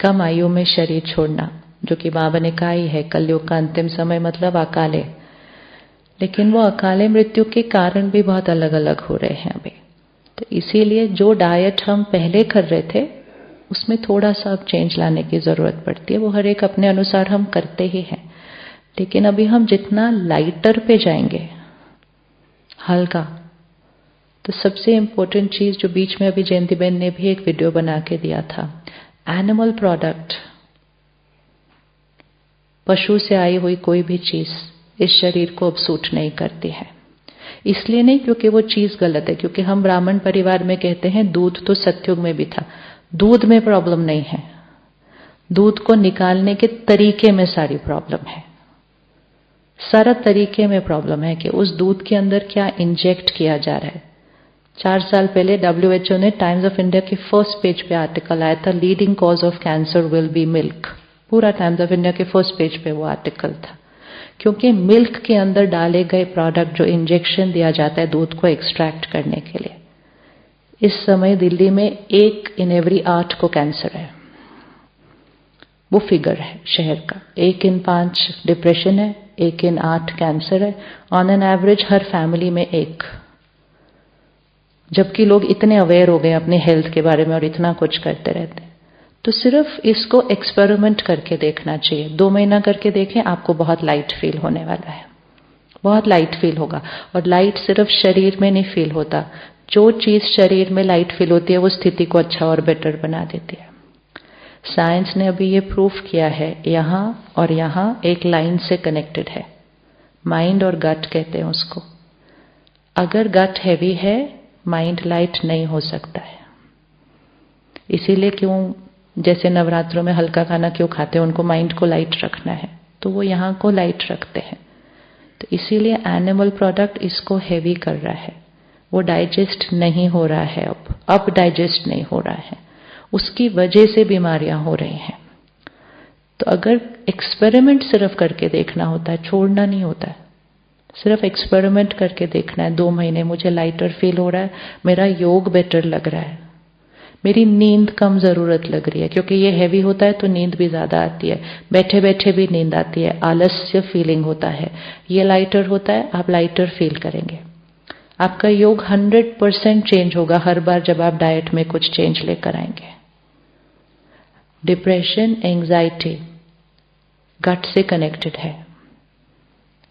कम आयु में शरीर छोड़ना, जो कि बाबा ने कहा ही है, कलयुग का अंतिम समय मतलब अकाले। लेकिन वो अकाले मृत्यु के कारण भी बहुत अलग अलग हो रहे हैं अभी। तो इसीलिए जो डाइट हम पहले कर रहे थे उसमें थोड़ा सा अब चेंज लाने की जरूरत पड़ती है। वो हर एक अपने अनुसार हम करते ही हैं, लेकिन अभी हम जितना लाइटर पे जाएंगे, हल्का, तो सबसे इम्पोर्टेंट चीज जो बीच में अभी जयंती बहन ने भी एक वीडियो बना के दिया था, एनिमल प्रोडक्ट, पशु से आई हुई कोई भी चीज इस शरीर को अब सूट नहीं करती है। इसलिए नहीं क्योंकि वो चीज गलत है, क्योंकि हम ब्राह्मण परिवार में कहते हैं दूध तो सतयुग में भी था। दूध में प्रॉब्लम नहीं है, दूध को निकालने के तरीके में सारी प्रॉब्लम है। सारा तरीके में प्रॉब्लम है कि उस दूध के अंदर क्या इंजेक्ट किया जा रहा है। 4 साल पहले WHO ने टाइम्स ऑफ इंडिया के फर्स्ट पेज पे आर्टिकल आया था, leading cause of cancer will be milk. पूरा टाइम्स ऑफ इंडिया के फर्स्ट पेज पे वो आर्टिकल था, क्योंकि मिल्क के अंदर डाले गए प्रोडक्ट, जो इंजेक्शन दिया जाता है दूध को एक्सट्रैक्ट करने के लिए, इस समय दिल्ली में 1 in every 8 को कैंसर है। वो फिगर है शहर का। 1 in 5 डिप्रेशन है, 1 in 8 कैंसर है, on an average her family में 1। जबकि लोग इतने अवेयर हो गए अपने हेल्थ के बारे में और इतना कुछ करते रहते हैं। तो सिर्फ इसको एक्सपेरिमेंट करके देखना चाहिए। 2 महीना करके देखें, आपको बहुत लाइट फील होने वाला है, बहुत लाइट फील होगा। और लाइट सिर्फ शरीर में नहीं फील होता, जो चीज शरीर में लाइट फील होती है वो स्थिति को अच्छा और बेटर बना देती है। साइंस ने अभी ये प्रूफ किया है, यहां और यहां एक लाइन से कनेक्टेड है, माइंड और गट कहते हैं उसको। अगर गट हैवी है, माइंड लाइट नहीं हो सकता है। इसीलिए क्यों, जैसे नवरात्रों में हल्का खाना क्यों खाते हैं, उनको माइंड को लाइट रखना है, तो वो यहां को लाइट रखते हैं। तो इसीलिए एनिमल प्रोडक्ट इसको हैवी कर रहा है, वो डाइजेस्ट नहीं हो रहा है, अब डाइजेस्ट नहीं हो रहा है, उसकी वजह से बीमारियां हो रही हैं। तो अगर एक्सपेरिमेंट सिर्फ करके देखना होता है, छोड़ना नहीं होता है, सिर्फ एक्सपेरिमेंट करके देखना है। 2 महीने मुझे लाइटर फील हो रहा है, मेरा योग बेटर लग रहा है, मेरी नींद कम जरूरत लग रही है, क्योंकि ये हैवी होता है तो नींद भी ज्यादा आती है, बैठे बैठे भी नींद आती है, आलस्य फीलिंग होता है। ये लाइटर होता है, आप लाइटर फील करेंगे, आपका योग 100% चेंज होगा हर बार जब आप डाइट में कुछ चेंज लेकर आएंगे। डिप्रेशन, एंजाइटी गट से कनेक्टेड है।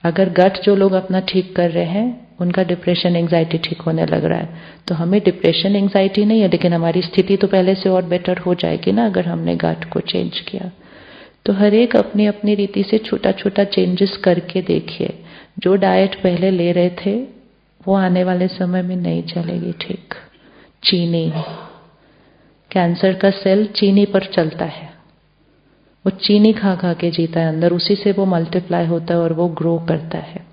अगर गट जो लोग अपना ठीक कर रहे हैं, उनका डिप्रेशन एंजाइटी ठीक होने लग रहा है, तो हमें डिप्रेशन एंजाइटी नहीं है, लेकिन हमारी स्थिति तो पहले से और बेटर हो जाएगी ना अगर हमने गट को चेंज किया। तो हर एक अपनी अपनी रीति से छोटा छोटा चेंजेस करके देखिए। जो डाइट पहले ले रहे थे वो आने वाले समय में नहीं चलेगी ठीक। चीनी, कैंसर का सेल चीनी पर चलता है, वो चीनी खा खा के जीता है अंदर, उसी से वो मल्टीप्लाई होता है और वो ग्रो करता है।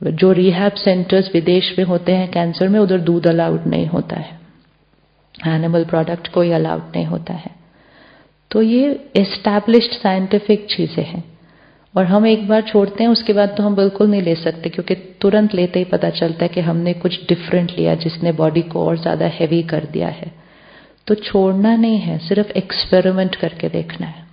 जो रिहैब सेंटर्स विदेश में होते हैं कैंसर में, उधर दूध अलाउड नहीं होता है, एनिमल प्रोडक्ट कोई अलाउड नहीं होता है। तो ये एस्टैब्लिश्ड साइंटिफिक चीजें हैं, और हम एक बार छोड़ते हैं उसके बाद तो हम बिल्कुल नहीं ले सकते, क्योंकि तुरंत लेते ही पता चलता है कि हमने कुछ डिफरेंट लिया जिसने बॉडी को और ज्यादा हैवी कर दिया है। तो छोड़ना नहीं है, सिर्फ एक्सपेरिमेंट करके देखना है।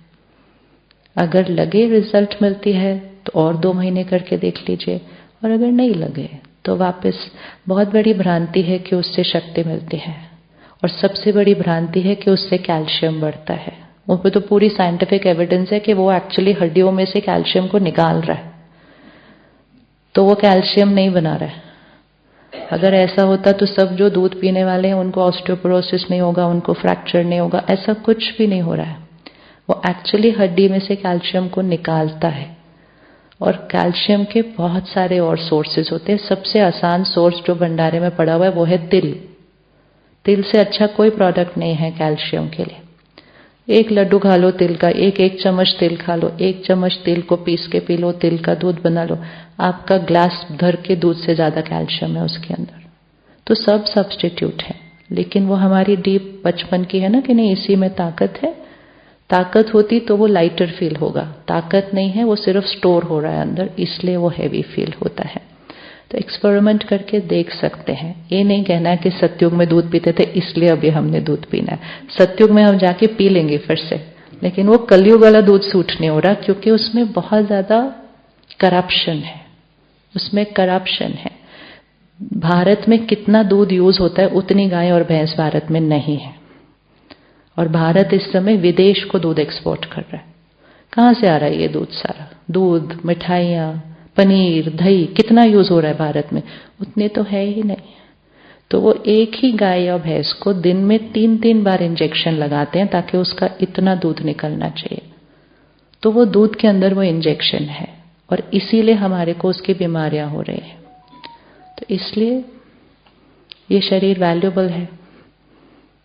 अगर लगे रिजल्ट मिलती है तो और 2 महीने करके देख लीजिए, और अगर नहीं लगे तो वापस। बहुत बड़ी भ्रांति है कि उससे शक्ति मिलती है, और सबसे बड़ी भ्रांति है कि उससे कैल्शियम बढ़ता है। उस पर तो पूरी साइंटिफिक एविडेंस है कि वो एक्चुअली हड्डियों में से कैल्शियम को निकाल रहा है, तो वो कैल्शियम नहीं बना रहा है। अगर ऐसा होता तो सब जो दूध पीने वाले हैं उनको ऑस्टियोपोरोसिस नहीं होगा, उनको फ्रैक्चर नहीं होगा, ऐसा कुछ भी नहीं हो रहा है। वो एक्चुअली हड्डी में से कैल्शियम को निकालता है, और कैल्शियम के बहुत सारे और सोर्सेज होते हैं। सबसे आसान सोर्स जो भंडारे में पड़ा हुआ है वो है तिल। तिल से अच्छा कोई प्रोडक्ट नहीं है कैल्शियम के लिए। 1 लड्डू खा लो तिल का, 1 चम्मच तिल खा लो, 1 चम्मच तिल को पीस के पी लो, तिल का दूध बना लो, आपका ग्लास भर के दूध से ज्यादा कैल्शियम है उसके अंदर। तो सब सब्स्टिट्यूट है, लेकिन वो हमारी डीप बचपन की है ना कि नहीं इसी में ताकत है। ताकत होती तो वो लाइटर फील होगा, ताकत नहीं है, वो सिर्फ स्टोर हो रहा है अंदर, इसलिए वो हैवी फील होता है। तो एक्सपेरिमेंट करके देख सकते हैं। ये नहीं कहना है कि सतयुग में दूध पीते थे इसलिए अभी हमने दूध पीना है। सतयुग में हम जाके पी लेंगे फिर से, लेकिन वो कलयुग वाला दूध सूट नहीं हो रहा, क्योंकि उसमें बहुत ज्यादा करप्शन है, उसमें करप्शन है। भारत में कितना दूध यूज होता है उतनी गाय और भैंस भारत में नहीं है, और भारत इस समय विदेश को दूध एक्सपोर्ट कर रहा है। कहाँ से आ रहा है ये दूध? सारा दूध, मिठाइयाँ, पनीर, दही कितना यूज हो रहा है भारत में? उतने तो है ही नहीं। तो वो एक ही गाय या भैंस को दिन में 3-3 बार इंजेक्शन लगाते हैं ताकि उसका इतना दूध निकलना चाहिए। तो वो दूध के अंदर वो इंजेक्शन है, और इसीलिए हमारे को उसकी बीमारियां हो रही हैं। तो इसलिए ये शरीर वैल्यूएबल है।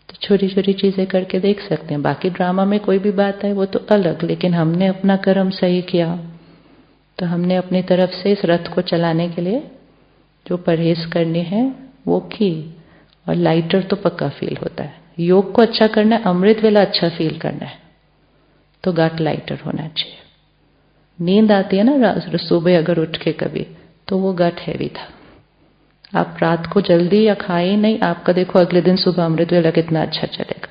तो छोटी छोटी चीजें करके देख सकते हैं। बाकी ड्रामा में कोई भी बात है वो तो अलग, लेकिन हमने अपना कर्म सही किया तो हमने अपनी तरफ से इस रथ को चलाने के लिए जो परहेज करनी है वो की, और लाइटर तो पक्का फील होता है। योग को अच्छा करना है, अमृत वेला अच्छा फील करना है, तो गट लाइटर होना चाहिए। नींद आती है ना सुबह अगर उठ के कभी, तो वो गट हैवी था। आप रात को जल्दी या खाए नहीं, आपका देखो अगले दिन सुबह अमृत वेला कितना अच्छा चलेगा,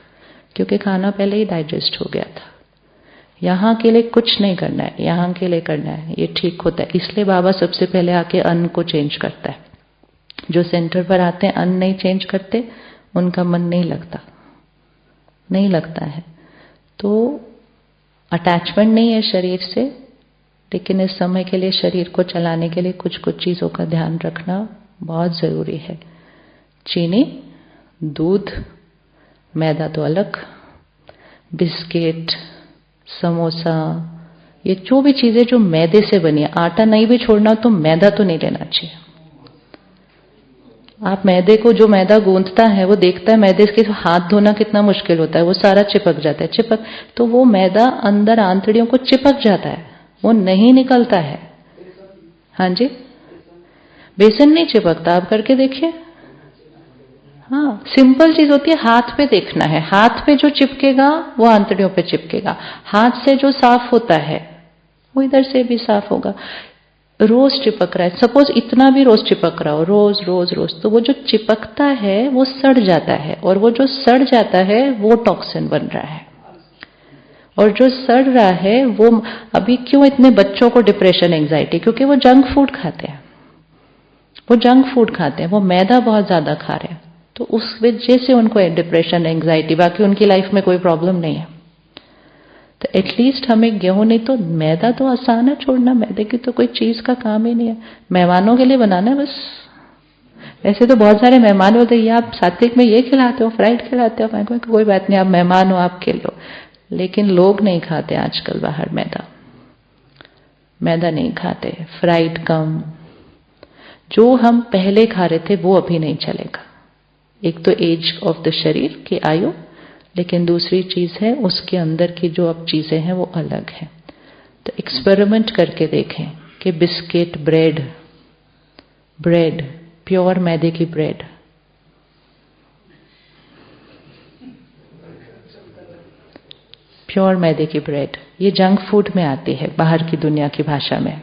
क्योंकि खाना पहले ही डाइजेस्ट हो गया था। यहाँ के लिए कुछ नहीं करना है, यहाँ के लिए करना है, ये ठीक होता है। इसलिए बाबा सबसे पहले आके अन्न को चेंज करता है। जो सेंटर पर आते हैं अन्न नहीं चेंज करते, उनका मन नहीं लगता है। तो अटैचमेंट नहीं है शरीर से, लेकिन इस समय के लिए शरीर को चलाने के लिए कुछ कुछ चीजों का ध्यान रखना बहुत जरूरी है। चीनी, दूध, मैदा तो अलग, बिस्किट, समोसा, ये जो भी चीजें जो मैदे से बनी है, आटा नहीं भी छोड़ना तो मैदा तो नहीं लेना चाहिए। आप मैदे को, जो मैदा गूंथता है वो देखता है मैदे के हाथ धोना कितना मुश्किल होता है, वो सारा चिपक जाता है, तो वो मैदा अंदर आंतड़ियों को चिपक जाता है, वो नहीं निकलता है। हाँ जी, बेसन नहीं चिपकता, आप करके देखिए। हाँ, सिंपल चीज होती है, हाथ पे देखना है। हाथ पे जो चिपकेगा वो आंतड़ियों पे चिपकेगा। हाथ से जो साफ होता है वो इधर से भी साफ होगा। रोज चिपक रहा है, सपोज इतना भी रोज चिपक रहा हो, रोज रोज रोज, तो वो जो चिपकता है वो सड़ जाता है, और वो जो सड़ जाता है वो टॉक्सिन बन रहा है। और जो सड़ रहा है वो, अभी क्यों इतने बच्चों को डिप्रेशन, एंजाइटी? क्योंकि वो जंक फूड खाते हैं, वो मैदा बहुत ज्यादा खा रहे हैं, तो उस वजह से उनको डिप्रेशन, एंजाइटी। बाकी उनकी लाइफ में कोई प्रॉब्लम नहीं है। तो एटलीस्ट हमें गेहूं नहीं तो मैदा तो आसान है छोड़ना, मैदे की तो कोई चीज का काम ही नहीं है, मेहमानों के लिए बनाना है बस। वैसे तो बहुत सारे मेहमान बोलते हैं, आप सात्विक में ये खिलाते हो, फ्राइड खिलाते हो। मैं कहूँ कोई बात नहीं, आप मेहमान हो, आप खिलो। लेकिन लोग नहीं खाते आजकल बाहर मैदा नहीं खाते, फ्राइड कम। जो हम पहले खा रहे थे वो अभी नहीं चलेगा। एक तो एज ऑफ द शरीर की आयु, लेकिन दूसरी चीज है उसके अंदर की जो अब चीजें हैं वो अलग है। तो एक्सपेरिमेंट करके देखें कि बिस्किट, ब्रेड, प्योर मैदे की ब्रेड, प्योर मैदे की ब्रेड, ये जंक फूड में आती है बाहर की दुनिया की भाषा में।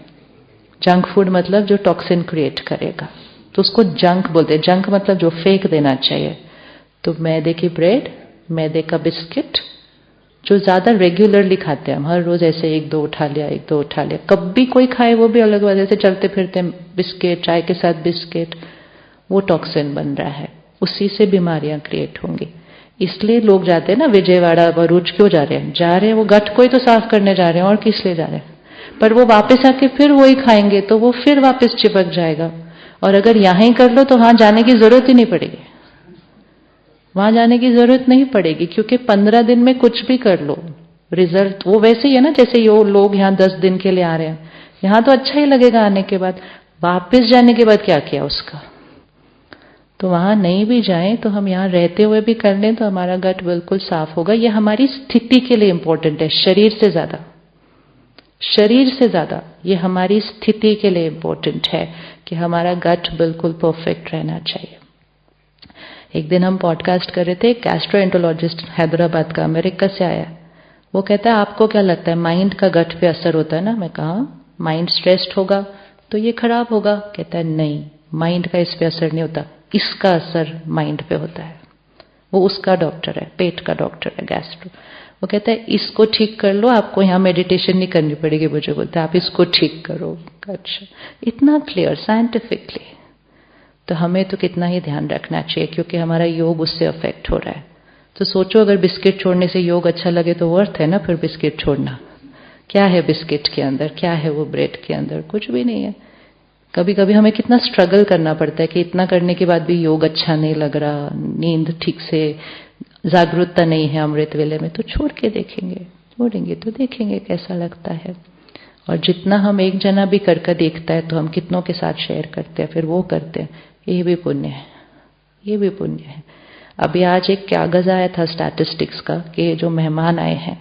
जंक फूड मतलब जो टॉक्सिन क्रिएट करेगा, तो उसको जंक बोलते हैं। जंक मतलब जो फेंक देना चाहिए। तो मैदे की ब्रेड, मैदे का बिस्किट, जो ज्यादा रेगुलरली खाते हैं हम, हर रोज ऐसे 1-2 उठा लिया, कभी कोई खाए वो भी अलग बात। जैसे चलते फिरते बिस्किट, चाय के साथ बिस्किट, वो टॉक्सिन बन रहा है, उसी से बीमारियां क्रिएट होंगी। इसलिए लोग जाते हैं ना विजयवाड़ा, भरूच, क्यों जा रहे हैं? वो गट को ही तो साफ करने जा रहे हैं, और किस लिए जा रहे हैं? पर वो वापस आके फिर वही खाएंगे तो वो फिर वापस चिपक जाएगा। और अगर यहां ही कर लो तो वहां जाने की जरूरत ही नहीं पड़ेगी, वहां जाने की जरूरत नहीं पड़ेगी, क्योंकि 15 दिन में कुछ भी कर लो, रिजल्ट वो वैसे ही है ना। जैसे ये लोग यहाँ 10 दिन के लिए आ रहे हैं, यहाँ तो अच्छा ही लगेगा आने के बाद, वापस जाने के बाद क्या किया उसका? तो वहां नहीं भी जाएं तो हम यहाँ रहते हुए भी कर लें तो हमारा गट बिल्कुल साफ होगा। ये हमारी स्थिति के लिए इंपॉर्टेंट है, शरीर से ज्यादा ये हमारी स्थिति के लिए इंपॉर्टेंट है कि हमारा गट बिल्कुल परफेक्ट रहना चाहिए। एक दिन हम पॉडकास्ट कर रहे थे, गैस्ट्रोएंटरोलॉजिस्ट हैदराबाद का, अमेरिका से आया। वो कहता है आपको क्या लगता है माइंड का गट पे असर होता है ना? मैं कहा माइंड स्ट्रेस्ड होगा तो ये खराब होगा। कहता है नहीं, माइंड का इस पे असर नहीं होता, इसका असर माइंड पे होता है। वो उसका डॉक्टर है, पेट का डॉक्टर है, गैस्ट्रो। वो कहता है इसको ठीक कर लो, आपको यहाँ मेडिटेशन नहीं करनी पड़ेगी। मुझे बोलता है आप इसको ठीक करो। अच्छा, इतना क्लियर साइंटिफिकली। तो हमें तो कितना ही ध्यान रखना चाहिए, क्योंकि हमारा योग उससे अफेक्ट हो रहा है। तो सोचो अगर बिस्किट छोड़ने से योग अच्छा लगे तो वर्थ है ना फिर बिस्किट छोड़ना। क्या है बिस्किट के अंदर, क्या है वो ब्रेड के अंदर? कुछ भी नहीं है। कभी कभी हमें कितना स्ट्रगल करना पड़ता है कि इतना करने के बाद भी योग अच्छा नहीं लग रहा, नींद ठीक से, जागरूकता नहीं है अमृत वेले में, तो छोड़ के देखेंगे, छोड़ेंगे तो देखेंगे कैसा लगता है। और जितना हम एक जना भी करके देखता है तो हम कितनों के साथ शेयर करते हैं, फिर वो करते हैं, ये भी पुण्य है, ये भी पुण्य है। अभी आज एक कागज आया था स्टैटिस्टिक्स का कि जो मेहमान आए हैं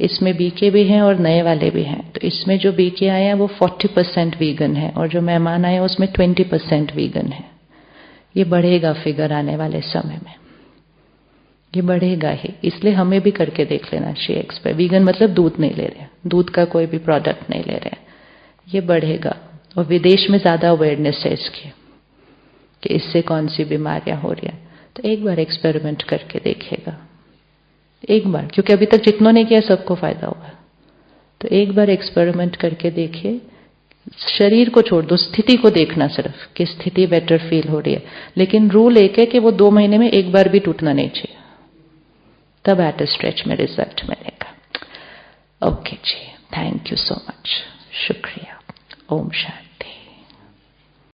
इसमें बीके भी हैं और नए वाले भी हैं। तो इसमें जो बीके आए हैं वो 40% वीगन है और जो मेहमान आए हैं उसमें 20% वीगन है। ये बढ़ेगा फिगर आने वाले समय में, ये बढ़ेगा ही। इसलिए हमें भी करके देख लेना चाहिए एक्सपेरिमेंट। वीगन मतलब दूध नहीं ले रहे, दूध का कोई भी प्रोडक्ट नहीं ले रहे। ये बढ़ेगा और विदेश में ज्यादा अवेयरनेस है इसकी कि इससे कौन सी बीमारियां हो रही हैं। तो एक बार एक्सपेरिमेंट करके देखेगा, एक बार, क्योंकि अभी तक जितनों ने किया सबको फायदा हुआ। तो एक बार एक्सपेरिमेंट करके देखिए, शरीर को छोड़ दो, स्थिति को देखना सिर्फ कि स्थिति बेटर फील हो रही है। लेकिन रूल एक है कि वो 2 महीने में एक बार भी टूटना नहीं चाहिए, तब एट स्ट्रेच में रिजल्ट मिलेगा। ओके जी, थैंक यू सो मच, शुक्रिया। ओम शांति।